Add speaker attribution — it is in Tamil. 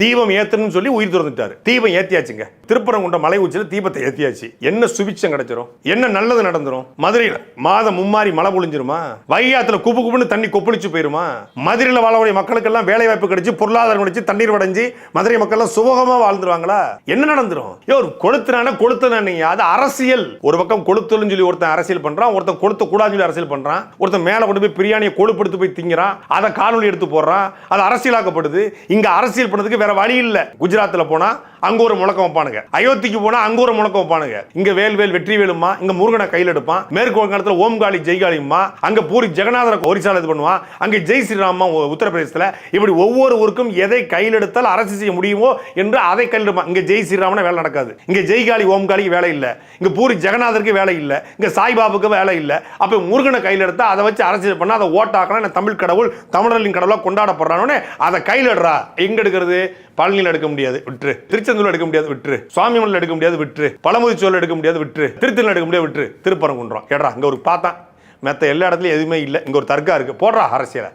Speaker 1: தீபம் ஏத்தணும்னு சொல்லி உயிர் திறந்துட்டாரு. தீபம் ஏத்தியாச்சுங்க. திருப்பரங்குன்றம் மலை உச்சியில தீபத்தை ஏத்தியாச்சு. என்ன சுபிச்சம் கிடைச்சிரும்? என்ன நல்லது நடந்துரும்? மதுரையில மாதம் மும்மாரி மழை பொழிஞ்சிருமா? வைகாத்துல குப்பு குப்புன்னு தண்ணி கொப்பளிச்சு போயிருமா? மதுரையில வாழக்கூடிய மக்களுக்கெல்லாம் வேலை வாய்ப்பு கிடைச்சு, பொருளாதாரம் கிடைச்சு, தண்ணீர் வடைஞ்சு மதுரை மக்கள் எல்லாம் சுகமா வாழ்ந்துருவாங்களா? என்ன நடந்துரும்? கொளுத்துனானே அது அரசியல். ஒரு பக்கம் கொளுத்தல்னு சொல்லி ஒருத்தன் அரசியல் பண்றான், ஒருத்தன் கொளுத்த கூடாதுன்னு சொல்லி அரசியல் பண்றான், ஒருத்தன் மேல கொண்டு போய் பிரியாணியை கொழுப்படுத்து போய் திங்கிறான், அதை காணொலி எடுத்து போடுறான், அது அரசியலாக்கப்படுது. இங்க அரசியல் பண்ணதுக்கு வேற வழி இல்ல. குஜராத்ல போனா அங்க ஒரு முழக்கம் வைப்பானுங்க, அயோத்திக்கு போனா அங்க ஒரு முழக்கம் வைப்பானுங்க. இங்க வேல்வேல் வெற்றி வேலுமா, இங்க முருகனை கையில் எடுப்பான். மேற்கு வங்காளத்துல ஓம்காளி ஜெய்காளிமா, அங்க பூரி ஜெகநாதர ஒரிசால இது பண்ணுவான், அங்க ஜெய் ஸ்ரீராமா உத்தரப்பிரதேசத்துல. இப்படி ஒவ்வொரு ஊருக்கும் எதை கையில் எடுத்தால் அரசு செய்ய முடியுமோ என்று அதை கையில் எடுப்பான். இங்க ஜெய் ஸ்ரீராமன வேலை நடக்காது. இங்க ஜெய்காளி ஓம்காளிக்கு வேலை இல்ல, இங்க பூரி ஜெகநாதருக்கு வேலை இல்ல, இங்க சாய்பாபுக்கு வேலை இல்ல. அப்ப முருகனை கையில் எடுத்தா அதை வச்சு அரசியல் பண்ணா அதை ஓட்டாக்கலாம். தமிழ் கடவுள் தமிழர்களின் கடவுளா கொண்டாடப்படுறானே அதை கையில் எடுறா. எங்க எடுக்கிறது? பழனியில் எடுக்க முடியாது, விட்டுரு. திருச்செந்தூர் எடுக்க முடியாது, விட்டுரு. சுவாமிமலையில் எடுக்க முடியாது, விட்டுரு. பழமுதிர்ச்சோலை எடுக்க முடியாது, விட்டுரு. திருத்தணியில் எடுக்க முடியாது, விட்டுரு. திருப்பரங்குன்றம் ஏடா இங்க ஒரு பார்த்தா மெத்த எல்லா இடத்துலயும் எதுவுமே இல்லை. இங்க ஒரு தர்கா இருக்கு, போடுறா அரசியலை.